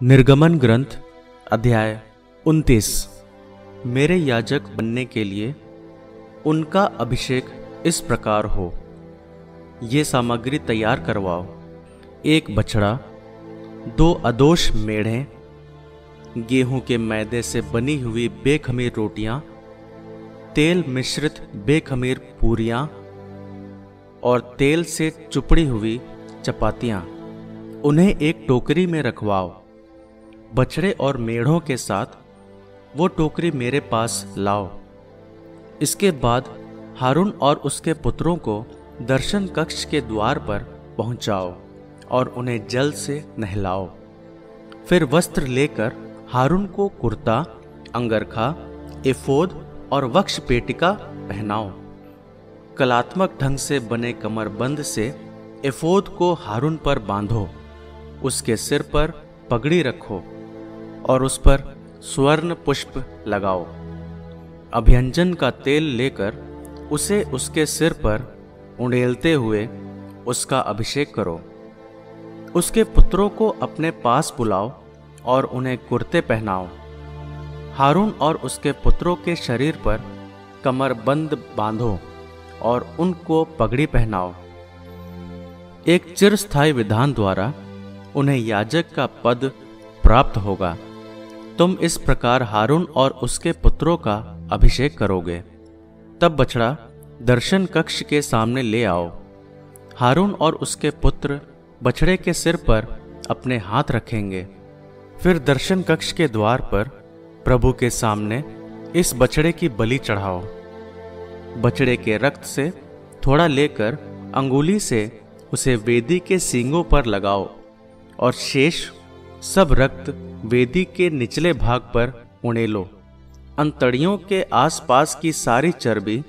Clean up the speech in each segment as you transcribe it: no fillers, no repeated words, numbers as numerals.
निर्गमन ग्रंथ अध्याय 29। मेरे याजक बनने के लिए उनका अभिषेक इस प्रकार हो। ये सामग्री तैयार करवाओ: एक बछड़ा, 2 अदोष मेढ़े, गेहूं के मैदे से बनी हुई बेखमीर रोटियां, तेल मिश्रित बेखमीर पूरियां और तेल से चुपड़ी हुई चपातियां। उन्हें एक टोकरी में रखवाओ। बछड़े और मेढ़ों के साथ वो टोकरी मेरे पास लाओ। इसके बाद हारून और उसके पुत्रों को दर्शन कक्ष के द्वार पर पहुंचाओ और उन्हें जल से नहलाओ। फिर वस्त्र लेकर हारून को कुर्ता, अंगरखा, एफोद और वक्ष पेटिका पहनाओ। कलात्मक ढंग से बने कमरबंद से एफोद को हारून पर बांधो। उसके सिर पर पगड़ी रखो और उस पर स्वर्ण पुष्प लगाओ। अभ्यंजन का तेल लेकर उसे उसके सिर पर उंडेलते हुए उसका अभिषेक करो। उसके पुत्रों को अपने पास बुलाओ और उन्हें कुर्ते पहनाओ। हारून और उसके पुत्रों के शरीर पर कमरबंद बांधो और उनको पगड़ी पहनाओ। एक चिरस्थायी विधान द्वारा उन्हें याजक का पद प्राप्त होगा। तुम इस प्रकार हारून और उसके पुत्रों का अभिषेक करोगे। तब बछड़ा दर्शन कक्ष के सामने ले आओ। हारून और उसके पुत्र बछड़े के सिर पर अपने हाथ रखेंगे। फिर दर्शन कक्ष के द्वार पर प्रभु के सामने इस बछड़े की बलि चढ़ाओ। बछड़े के रक्त से थोड़ा लेकर अंगुली से उसे वेदी के सींगों पर लगाओ और शेष सब रक्त वेदी के निचले भाग पर उड़ेलो। अंतड़ियों के आसपास की सारी चर्बी,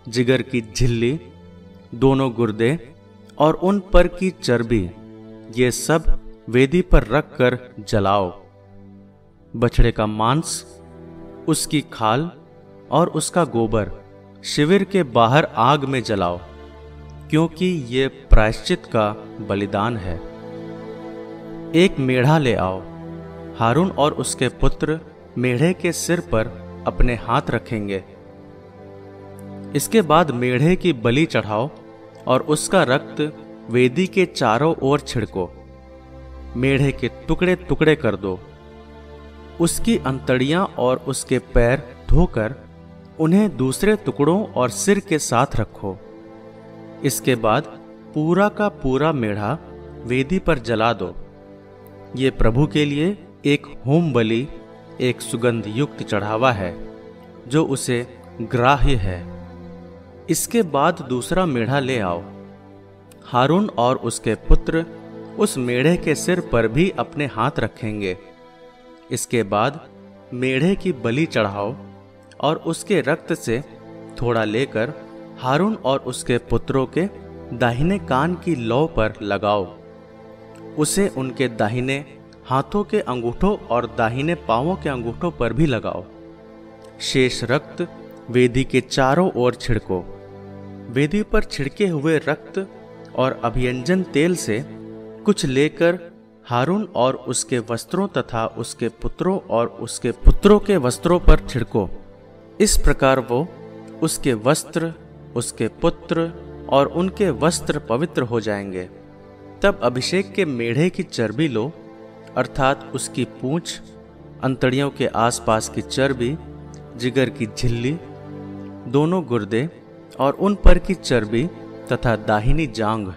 जिगर की झिल्ली, दोनों गुर्दे और उन पर की चर्बी, ये सब वेदी पर रख कर जलाओ। बछड़े का मांस, उसकी खाल और उसका गोबर शिविर के बाहर आग में जलाओ, क्योंकि ये प्रायश्चित का बलिदान है। एक मेढ़ा ले आओ। हारून और उसके पुत्र मेढ़े के सिर पर अपने हाथ रखेंगे। इसके बाद मेढ़े की बलि चढ़ाओ और उसका रक्त वेदी के चारों ओर छिड़को। मेढ़े के टुकड़े टुकड़े कर दो। उसकी अंतड़ियां और उसके पैर धोकर उन्हें दूसरे टुकड़ों और सिर के साथ रखो। इसके बाद पूरा का पूरा मेढ़ा वेदी पर जला दो। ये प्रभु के लिए एक होम बलि, एक सुगंध युक्त चढ़ावा है जो उसे ग्राह्य है। इसके बाद दूसरा मेढ़ा ले आओ। हारून और उसके पुत्र उस मेढ़े के सिर पर भी अपने हाथ रखेंगे। इसके बाद मेढ़े की बलि चढ़ाओ और उसके रक्त से थोड़ा लेकर हारून और उसके पुत्रों के दाहिने कान की लौ पर लगाओ। उसे उनके दाहिने हाथों के अंगूठों और दाहिने पांवों के अंगूठों पर भी लगाओ। शेष रक्त वेदी के चारों ओर छिड़को। वेदी पर छिड़के हुए रक्त और अभियंजन तेल से कुछ लेकर हारून और उसके वस्त्रों तथा उसके पुत्रों और उसके पुत्रों के वस्त्रों पर छिड़को। इस प्रकार वो, उसके वस्त्र, उसके पुत्र और उनके वस्त्र पवित्र हो जाएंगे। तब अभिषेक के मेढ़े की चर्बी लो, अर्थात उसकी पूंछ, अंतड़ियों के आसपास की चर्बी, जिगर की झिल्ली, दोनों गुर्दे और उन पर की चर्बी तथा दाहिनी जांघ।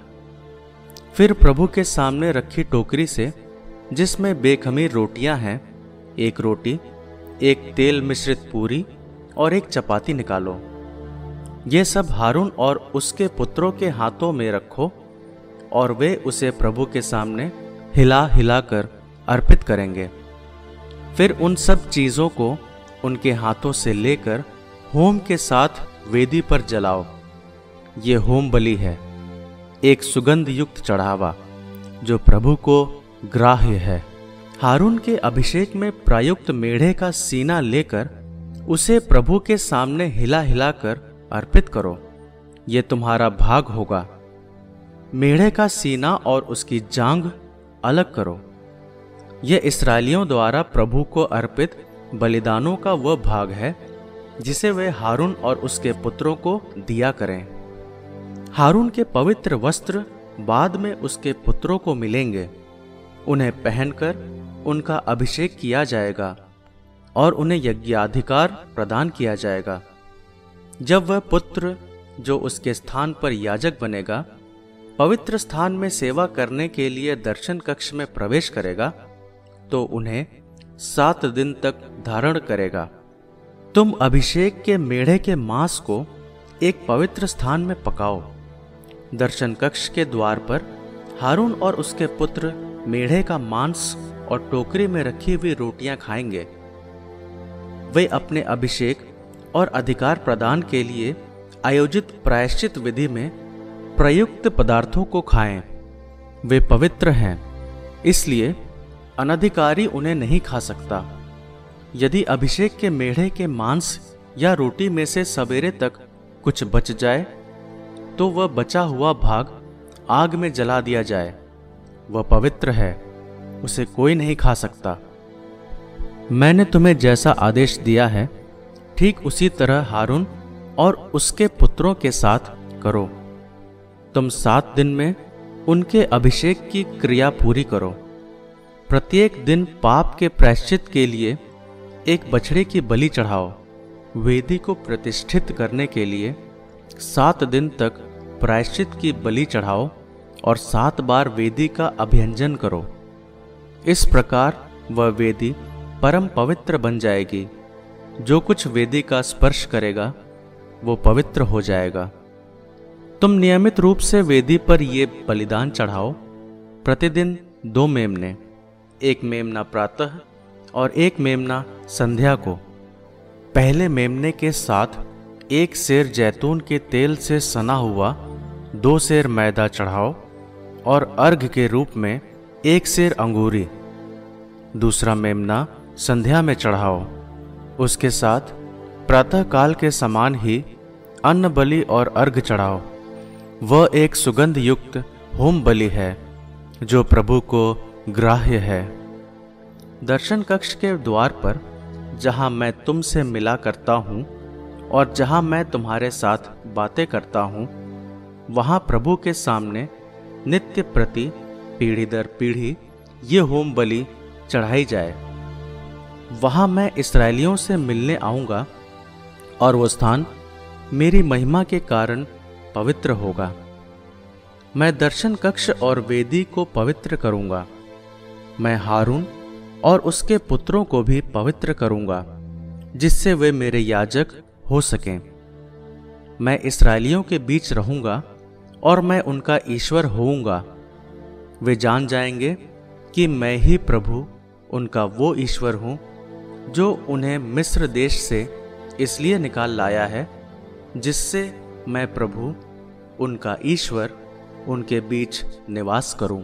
फिर प्रभु के सामने रखी टोकरी से, जिसमें बेखमीर रोटियां हैं, एक रोटी, एक तेल मिश्रित पूरी और एक चपाती निकालो। ये सब हारून और उसके पुत्रों के हाथों में रखो और वे उसे प्रभु के सामने हिला हिला कर अर्पित करेंगे। फिर उन सब चीजों को उनके हाथों से लेकर होम के साथ वेदी पर जलाओ। ये होम बलि है, एक सुगंध युक्त चढ़ावा जो प्रभु को ग्राह्य है। हारून के अभिषेक में प्रयुक्त मेढ़े का सीना लेकर उसे प्रभु के सामने हिला हिला कर अर्पित करो। ये तुम्हारा भाग होगा। मेढ़े का सीना और उसकी जांघ अलग करो। यह इस्राएलियों द्वारा प्रभु को अर्पित बलिदानों का वह भाग है जिसे वे हारून और उसके पुत्रों को दिया करें। हारून के पवित्र वस्त्र बाद में उसके पुत्रों को मिलेंगे। उन्हें पहनकर उनका अभिषेक किया जाएगा और उन्हें यज्ञाधिकार प्रदान किया जाएगा। जब वह पुत्र जो उसके स्थान पर याजक बनेगा पवित्र स्थान में सेवा करने के लिए दर्शन कक्ष में प्रवेश करेगा तो उन्हें 7 दिन तक धारण करेगा। तुम अभिषेक के मेढ़े के मांस को एक पवित्र स्थान में पकाओ। दर्शन कक्ष के द्वार पर हारून और उसके पुत्र मेढ़े का मांस और टोकरी में रखी हुई रोटियां खाएंगे। वे अपने अभिषेक और अधिकार प्रदान के लिए आयोजित प्रायश्चित विधि में प्रयुक्त पदार्थों को खाएं। वे पवित्र हैं, इसलिए अनधिकारी उन्हें नहीं खा सकता। यदि अभिषेक के मेढ़े के मांस या रोटी में से सवेरे तक कुछ बच जाए तो वह बचा हुआ भाग आग में जला दिया जाए। वह पवित्र है, उसे कोई नहीं खा सकता। मैंने तुम्हें जैसा आदेश दिया है ठीक उसी तरह हारून और उसके पुत्रों के साथ करो। तुम 7 दिन में उनके अभिषेक की क्रिया पूरी करो। प्रत्येक दिन पाप के प्रायश्चित के लिए एक बछड़े की बलि चढ़ाओ। वेदी को प्रतिष्ठित करने के लिए 7 दिन तक प्रायश्चित की बलि चढ़ाओ और 7 बार वेदी का अभियंजन करो। इस प्रकार वह वेदी परम पवित्र बन जाएगी। जो कुछ वेदी का स्पर्श करेगा वो पवित्र हो जाएगा। तुम नियमित रूप से वेदी पर ये बलिदान चढ़ाओ। प्रतिदिन 2 मेमने, एक मेमना प्रातः और एक मेमना संध्या को। पहले मेमने के साथ 1 सेर जैतून के तेल से सना हुआ 2 सेर मैदा चढ़ाओ और अर्घ के रूप में 1 सेर अंगूरी। दूसरा मेमना संध्या में चढ़ाओ। उसके साथ प्रातःकाल के समान ही अन्न बलि और अर्घ चढ़ाओ। वह एक सुगंध युक्त होम बलि है जो प्रभु को ग्राह्य है। दर्शन कक्ष के द्वार पर जहां मैं तुमसे मिला करता हूं और जहां मैं तुम्हारे साथ बातें करता हूं वहां प्रभु के सामने नित्य प्रति पीढ़ी दर पीढ़ी ये होम बलि चढ़ाई जाए। वहां मैं इस्राएलियों से मिलने आऊंगा और वो स्थान मेरी महिमा के कारण पवित्र होगा। मैं दर्शन कक्ष और वेदी को पवित्र करूंगा। मैं हारून और उसके पुत्रों को भी पवित्र करूंगा जिससे वे मेरे याजक हो सकें। मैं इस्राएलियों के बीच रहूंगा और मैं उनका ईश्वर होऊंगा। वे जान जाएंगे कि मैं ही प्रभु उनका वो ईश्वर हूं जो उन्हें मिस्र देश से इसलिए निकाल लाया है जिससे मैं प्रभु उनका ईश्वर उनके बीच निवास करूं।